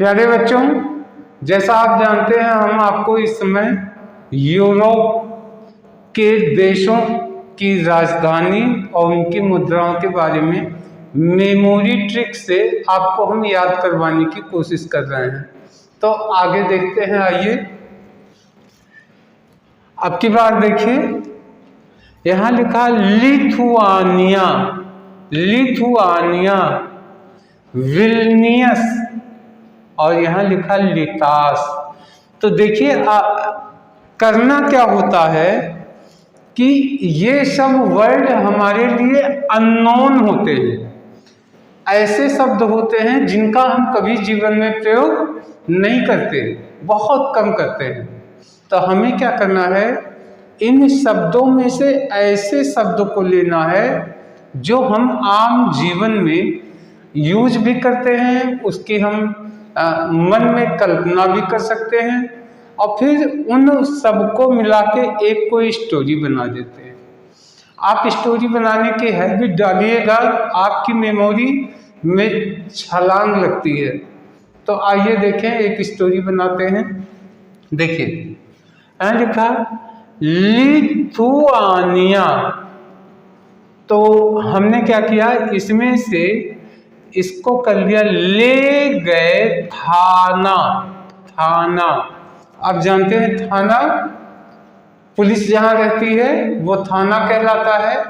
प्यारे बच्चों, जैसा आप जानते हैं हम आपको इस समय यूरोप के देशों की राजधानी और उनकी मुद्राओं के बारे में मेमोरी ट्रिक से आपको हम याद करवाने की कोशिश कर रहे हैं। तो आगे देखते हैं, आइए। अब की बार देखिए, यहाँ लिखा लिथुआनिया, लिथुआनिया, विल्नियस और यहाँ लिखा लिटास। तो देखिए करना क्या होता है कि ये सब वर्ड हमारे लिए अननोन होते हैं, ऐसे शब्द होते हैं जिनका हम कभी जीवन में प्रयोग नहीं करते, बहुत कम करते हैं। तो हमें क्या करना है, इन शब्दों में से ऐसे शब्दों को लेना है जो हम आम जीवन में यूज भी करते हैं, उसकी हम मन में कल्पना भी कर सकते हैं और फिर उन सबको मिला के एक कोई स्टोरी बना देते हैं। आप स्टोरी बनाने की हैबिट डालिएगा, आपकी मेमोरी में छलांग लगती है। तो आइए देखें, एक स्टोरी बनाते हैं। देखिए यहाँ लिखा लिथुआनिया। तो हमने क्या किया, इसमें से इसको कर लिया ले गए थाना। थाना, आप जानते हैं थाना, पुलिस जहां रहती है वो थाना कहलाता है।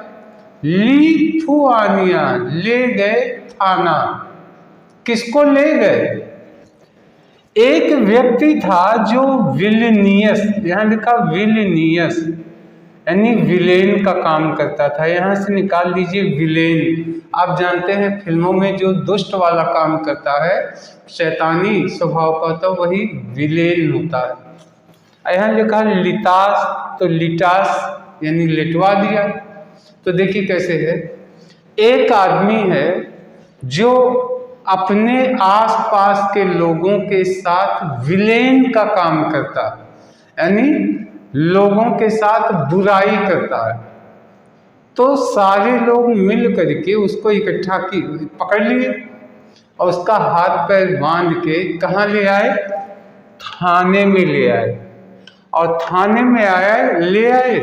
लिथुआनिया, ले गए थाना। किसको ले गए? एक व्यक्ति था जो विल्नियस, यहाँ लिखा विल्नियस, यानी विलेन का काम करता था। यहाँ से निकाल लीजिए विलेन। आप जानते हैं फिल्मों में जो दुष्ट वाला काम करता है, शैतानी स्वभाव का, तो वही विलेन होता है। यहाँ लिखा लिटास, तो लिटास यानी लिटवा दिया। तो देखिए कैसे है, एक आदमी है जो अपने आसपास के लोगों के साथ विलेन का काम करता है, यानी लोगों के साथ बुराई करता है। तो सारे लोग मिल करके उसको इकट्ठा की पकड़ लिए और उसका हाथ पैर बांध के कहाँ ले आए? थाने में ले आए। और थाने में ले आए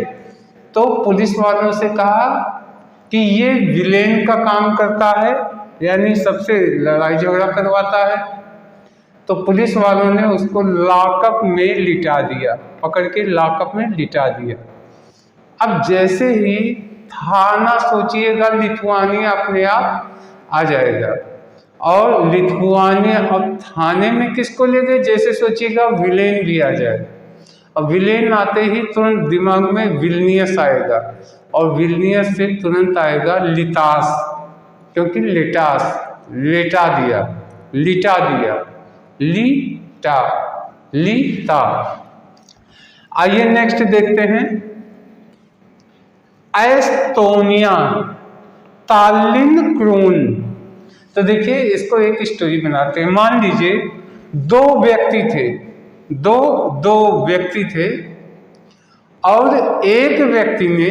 तो पुलिस वालों से कहा कि ये विलेन का काम करता है, यानी सबसे लड़ाई झगड़ा करवाता है। तो पुलिस वालों ने उसको लॉकअप में लिटा दिया, पकड़ के लॉकअप में लिटा दिया। अब जैसे ही थाना, सोचिएगा लिथुआनिया अपने आप आ जाएगा, और लिथुआनिया अब थाने में किसको ले गए? जैसे सोचिएगा विलेन भी आ जाए, और विलेन आते ही तुरंत दिमाग में विल्नियस आएगा, और विल्नियस से तुरंत आएगा लिटास, क्योंकि लिटास लेटा दिया, लिटा दिया, लीटा, लीटा। आइए नेक्स्ट देखते हैं, एस्तोनिया, तालिन क्रून। तो देखिए इसको एक स्टोरी बनाते हैं। मान लीजिए दो व्यक्ति थे, दो व्यक्ति थे, और एक व्यक्ति ने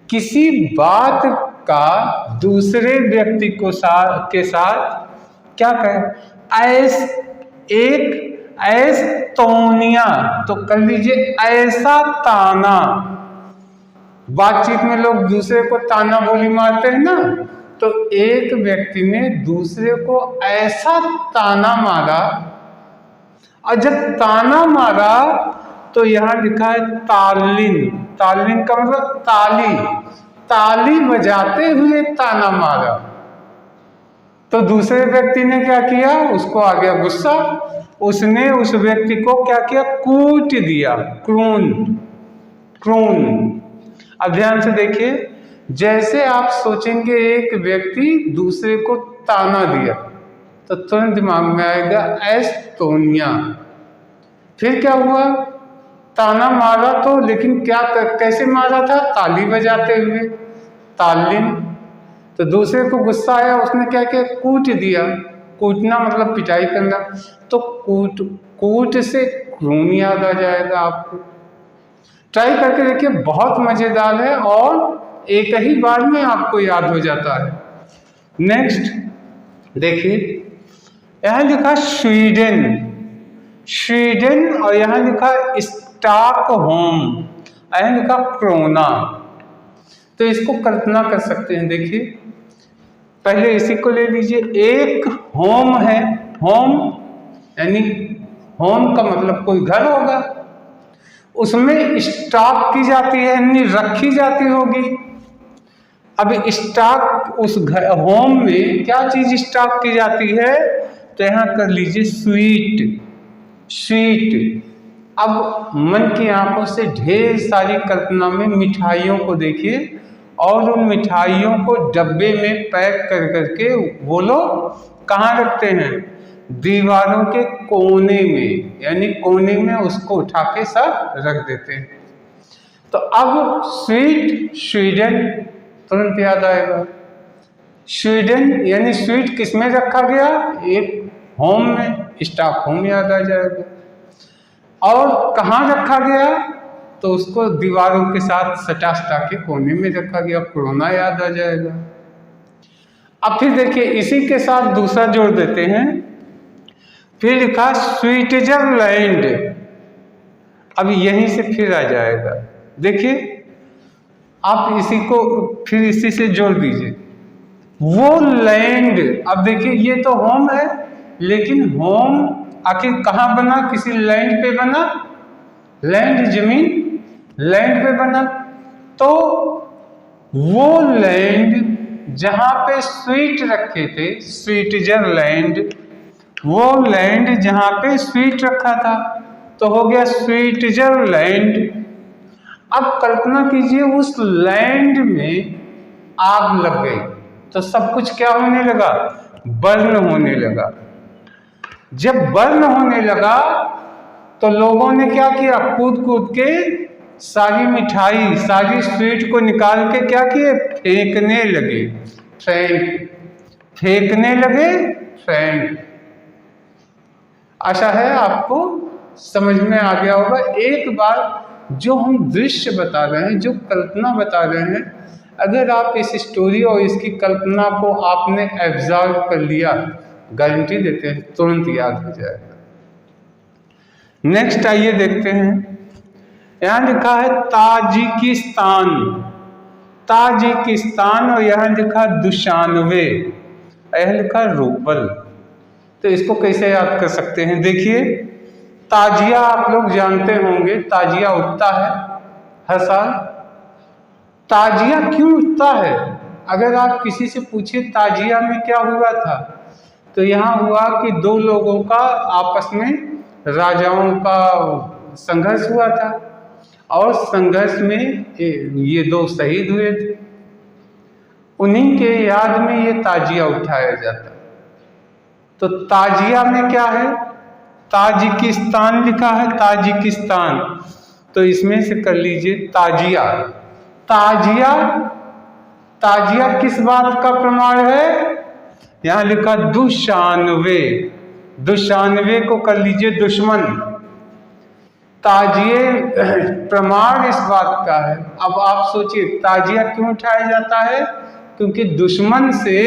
किसी बात का दूसरे व्यक्ति को के साथ क्या कहे, एस्तोनिया, तो कर लीजिए ऐसा ताना। बातचीत में लोग दूसरे को ताना बोली मारते हैं ना, तो एक व्यक्ति ने दूसरे को ऐसा ताना मारा, और जब ताना मारा तो यहाँ लिखा है तालिन। तालिन का मतलब ताली, ताली बजाते हुए ताना मारा। तो दूसरे व्यक्ति ने क्या किया, उसको आ गया गुस्सा, उसने उस व्यक्ति को क्या किया, कूट दिया, क्रून, क्रून। अब ध्यान से देखिए, जैसे आप सोचेंगे एक व्यक्ति दूसरे को ताना दिया, तो तुरंत दिमाग में आएगा एस्तोनिया। फिर क्या हुआ, ताना मारा तो, लेकिन क्या कैसे मारा था? ताली बजाते हुए, तालिन। तो दूसरे को गुस्सा आया, उसने क्या किया, कूट दिया। कूटना मतलब पिटाई करना, तो कूट से क्रून याद आ जाएगा आपको। ट्राई करके देखिए, बहुत मजेदार है और एक ही बार में आपको याद हो जाता है। नेक्स्ट देखिए, यहाँ लिखा स्वीडन, स्वीडन, और यहाँ लिखा स्टॉकहोम, यहाँ लिखा कोरोना। तो इसको कल्पना कर सकते हैं। देखिए पहले इसी को ले लीजिए, एक होम है, होम यानी होम का मतलब कोई घर होगा, उसमें स्टॉक की जाती है यानी रखी जाती होगी। अब स्टॉक उस घर होम में क्या चीज स्टॉक की जाती है, तो यहाँ कर लीजिए स्वीट, स्वीट। अब मन की आंखों से ढेर सारी कल्पना में मिठाइयों को देखिए, और उन मिठाइयों को डब्बे में पैक कर करके वो लोग कहाँ रखते हैं, दीवारों के कोने में, यानी कोने में उसको उठा के सब रख देते हैं। तो अब स्वीट, स्वीडन तुरंत याद आएगा। स्वीडन यानी स्वीट किस में रखा गया, एक होम में, स्टॉकहोम याद आ जाएगा। और कहाँ रखा गया, तो उसको दीवारों के साथ सटा सटा के कोने में रखा गया, कोरोना याद आ जाएगा। अब फिर देखिए इसी के साथ दूसरा जोड़ देते हैं, फिर लिखा स्विट्जरलैंड। अब यहीं से फिर आ जाएगा। देखिए आप इसी को फिर इसी से जोड़ दीजिए, वो लैंड। अब देखिए ये तो होम है, लेकिन होम आखिर कहाँ बना, किसी लैंड पे बना, लैंड जमीन, लैंड पे बना। तो वो लैंड जहाँ पे स्वीट रखे थे, स्विट्जरलैंड, वो लैंड जहाँ पे स्वीट रखा था तो हो गया स्विट्जरलैंड। अब कल्पना कीजिए उस लैंड में आग लग गई तो सब कुछ क्या होने लगा, बर्न होने लगा। जब बर्न होने लगा तो लोगों ने क्या किया, कूद कूद के सारी मिठाई, सारी स्वीट को निकाल के क्या किए, फेंकने लगे, फेंकने लगे, फेंक। आशा है आपको समझ में आ गया होगा। एक बार जो हम दृश्य बता रहे हैं, जो कल्पना बता रहे हैं, अगर आप इस स्टोरी और इसकी कल्पना को आपने एब्जॉर्व कर लिया, गारंटी देते हैं तुरंत याद हो जाएगा। नेक्स्ट आइए देखते हैं, यहाँ लिखा है ताजिकिस्तान, ताजिकिस्तान, और यहाँ लिखा दुशानवे, यह लिखा रूबल। तो इसको कैसे याद कर सकते हैं, देखिए ताजिया आप लोग जानते होंगे, ताजिया उठता है हर साल। ताजिया क्यों उठता है, अगर आप किसी से पूछे ताजिया में क्या हुआ था, तो यहाँ हुआ कि दो लोगों का आपस में राजाओं का संघर्ष हुआ था, और संघर्ष में ये दो शहीद हुए थे। उन्हीं के याद में ये ताजिया उठाया जाता। तो ताजिया में क्या है, ताजिकिस्तान लिखा है, ताजिकिस्तान, तो इसमें से कर लीजिए ताजिया। ताजिया, ताजिया किस बात का प्रमाण है, यहाँ लिखा दुशानवे, दुशानवे को कर लीजिए दुश्मन। ताजिए प्रमाण इस बात का है। अब आप सोचिए ताजिया क्यों उठाया जाता है, क्योंकि दुश्मन से,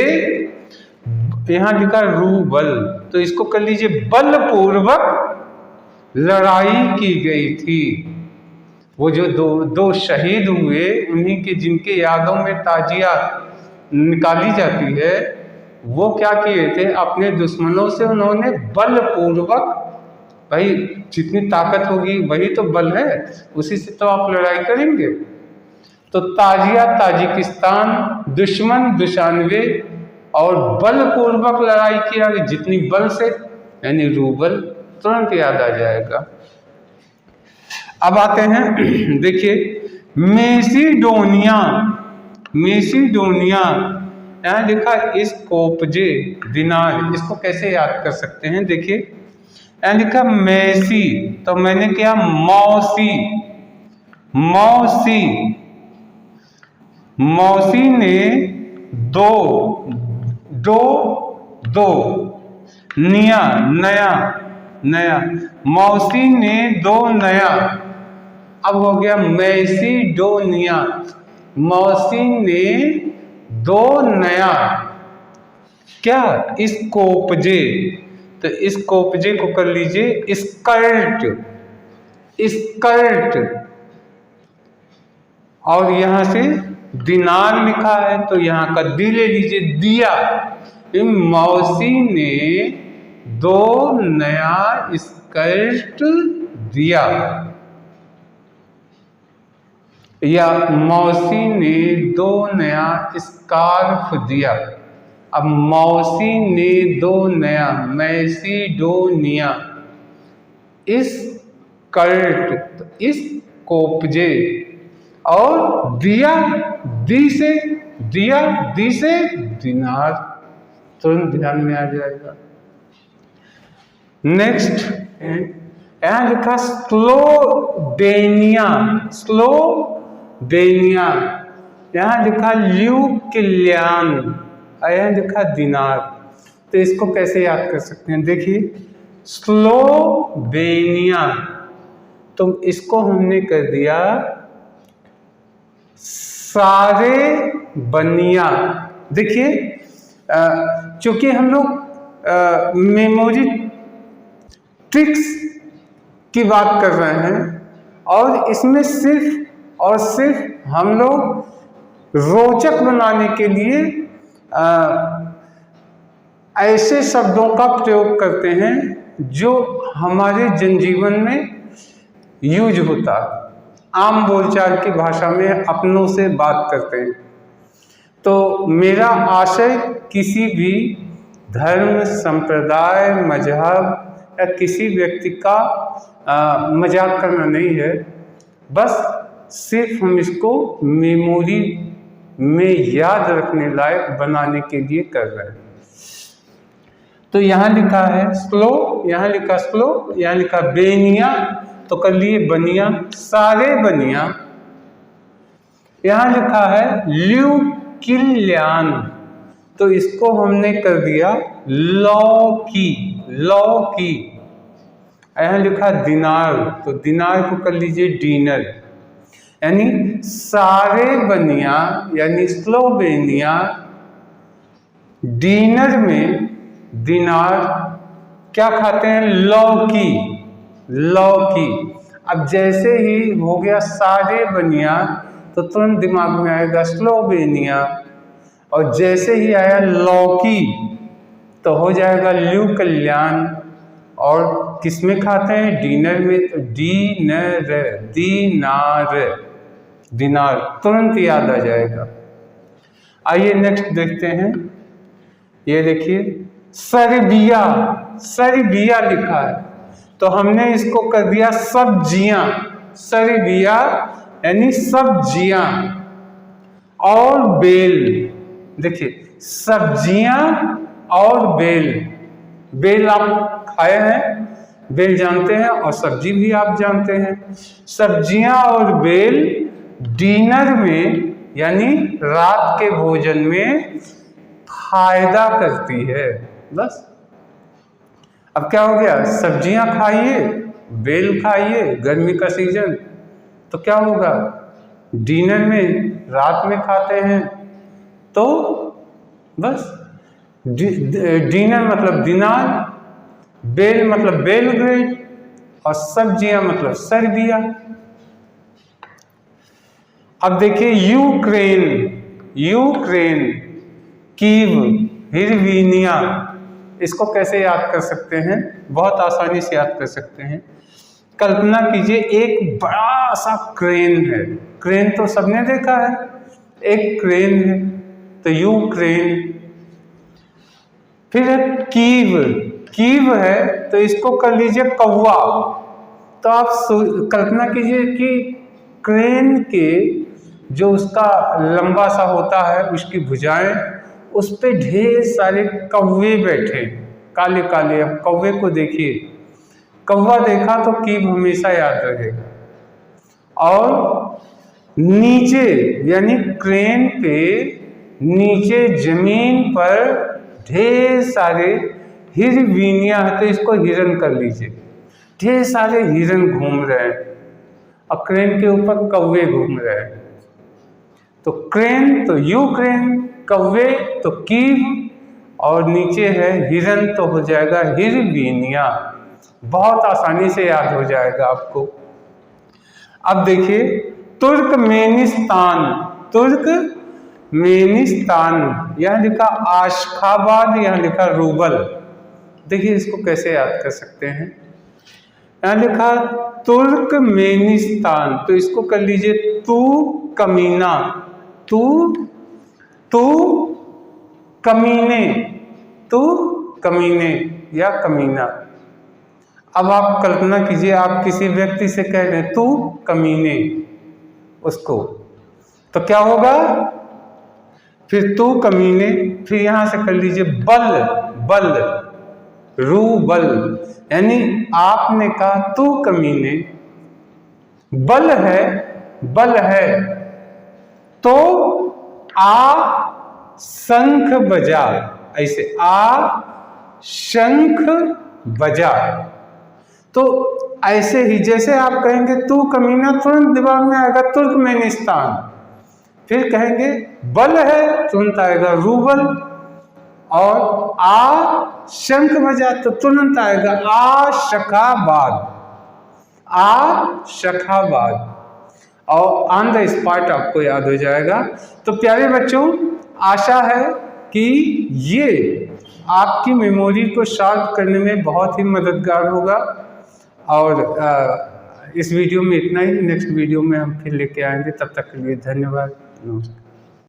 यहाँ लिखा रूबल, तो इसको कर लीजिए बलपूर्वक लड़ाई की गई थी। वो जो दो शहीद हुए, उन्हीं के जिनके यादों में ताजिया निकाली जाती है, वो क्या किए थे, अपने दुश्मनों से उन्होंने बलपूर्वक, भाई जितनी ताकत होगी वही तो बल है, उसी से तो आप लड़ाई करेंगे। तो ताजिया ताजिकिस्तान, दुश्मन दुशानवे, और बलपूर्वक लड़ाई किया, जितनी बल से, यानी रूबल, तुरंत याद आ जाएगा। अब आते हैं, देखिए मेसिडोनिया, मेसिडोनिया, यहाँ लिखा स्कोपजे दिनार, इसको कैसे याद कर सकते हैं, देखिए यहाँ लिखा मैसी, तो मैंने क्या मौसी, मौसी, मौसी ने दो, दो, दो, निया, नया, नया, मौसी ने दो नया। अब हो गया मैसिडोनिया, मौसी ने दो नया क्या, स्कोपजे, तो इस कोपजे को कर लीजिए स्कर्ट, स्कर्ट। और यहां से दिनार लिखा है तो यहां का दी ले लीजिए, दिया। मौसी ने 2 नया स्कर्ट दिया, या मौसी ने 2 नया स्कार्फ दिया। अब मौसी ने 2 नया, मैसिडोनिया, इस कर्ट, इस कोपजे, और दिया, दी से दिया, दी से दिनार, तुरंत ध्यान में आ जाएगा। नेक्स्ट यहां लिखा स्लोवेनिया, स्लोवेनिया, यहां लिखा ल्यूकिलियान, यहां लिखा दिनार। तो इसको कैसे याद कर सकते हैं? देखिए स्लोवेनिया, तो इसको हमने कर दिया सारे बनिया। देखिए चूंकि हम लोग मेमोरी ट्रिक्स की बात कर रहे हैं और इसमें सिर्फ और सिर्फ हम लोग रोचक बनाने के लिए ऐसे शब्दों का प्रयोग करते हैं जो हमारे जनजीवन में यूज होता है, आम बोलचाल की भाषा में अपनों से बात करते हैं। तो मेरा आशय किसी भी धर्म, संप्रदाय, मजहब या किसी व्यक्ति का मजाक करना नहीं है, बस सिर्फ हम इसको मेमोरी में याद रखने लायक बनाने के लिए कर रहे हैं। तो यहाँ लिखा है स्लो, यहाँ लिखा स्लो, यहाँ लिखा बेनिया, तो कर लिए बनिया, सारे बनिया। यहाँ लिखा है ल्यूकिलियान, तो इसको हमने कर दिया लौकी, लौकी। यहाँ लिखा दिनार, तो दिनार को कर लीजिए डिनर। यानी सारे बनिया यानी स्लोवेनिया डिनर में दिनार क्या खाते हैं? लौकी, लौकी। अब जैसे ही हो गया सारे बनिया तो तुरंत दिमाग में आएगा स्लोवेनिया, और जैसे ही आया लौकी तो हो जाएगा ल्यूकिलियान। और किसमें खाते हैं? डिनर में, तो डिनर, दिनार, दिनार तुरंत याद आ जाएगा। आइए नेक्स्ट देखते हैं। ये देखिए सर्बिया, सर्बिया लिखा है तो हमने इसको कर दिया सब्जियां, सर्बिया यानी सब्जियां। और बेल, देखिए सब्जियां और बेल, बेल आप खाए हैं, बेल जानते हैं, और सब्जी भी आप जानते हैं। सब्जियां और बेल डिनर में यानी रात के भोजन में फायदा करती है। बस अब क्या हो गया? सब्जियां खाइए, बेल खाइए, गर्मी का सीजन, तो क्या होगा? डिनर में रात में खाते हैं तो बस डिनर मतलब दिनार, बेल मतलब बेलग्रेड, और सब्जियां मतलब सर्बिया। अब देखिए यूक्रेन, यूक्रेन, कीव, हिरवीनिया, इसको कैसे याद कर सकते हैं? बहुत आसानी से याद कर सकते हैं। कल्पना कीजिए एक बड़ा सा क्रेन है, क्रेन तो सबने देखा है, एक क्रेन है तो यूक्रेन। फिर है कीव, कीव है तो इसको कर लीजिए कौवा। तो आप कल्पना कीजिए कि क्रेन के जो उसका लंबा सा होता है, उसकी भुजाएं, उस पे ढेर सारे कौवे बैठे, काले काले। अब कौवे को देखिए, कौवा देखा तो कीव हमेशा याद रहेगा। और नीचे यानी क्रेन पे नीचे जमीन पर ढेर सारे हिरवीनिया है तो इसको हिरन कर लीजिए, ढेर सारे हिरन घूम रहे हैं और क्रेन के ऊपर कौवे घूम रहे हैं। तो क्रेन तो यूक्रेन, कौवे तो कीव, और नीचे है हिरन तो हो जाएगा हिरवीनिया। बहुत आसानी से याद हो जाएगा आपको। अब देखिए तुर्कमेनिस्तान, तुर्कमेनिस्तान, यहाँ लिखा आशखाबाद, यहाँ लिखा रूबल। देखिए इसको कैसे याद कर सकते हैं। यहाँ लिखा तुर्कमेनिस्तान, तो इसको कर लीजिए तू कमीना, तू कमीने, तू कमीने या कमीना। अब आप कल्पना कीजिए आप किसी व्यक्ति से कह रहे तू कमीने उसको, तो क्या होगा, फिर तू कमीने, फिर यहां से कर लीजिए बल, बल, रूबल, यानी आपने कहा तू कमीने, बल है, बल है, तो आ शंख बजा, ऐसे आ शंख बजा। तो ऐसे ही जैसे आप कहेंगे तू कमीना, तुरंत दिमाग में आएगा तुर्कमेनिस्तान, फिर कहेंगे बल है, तुरंत आएगा रूबल, और आ शंख बजा तो तुरंत आएगा आशखाबाद, आशखाबाद, और ऑन द स्पॉट आपको याद हो जाएगा। तो प्यारे बच्चों, आशा है कि ये आपकी मेमोरी को शार्प करने में बहुत ही मददगार होगा। और इस वीडियो में इतना ही, नेक्स्ट वीडियो में हम फिर लेके आएंगे। तब तक के लिए धन्यवाद, नमस्कार।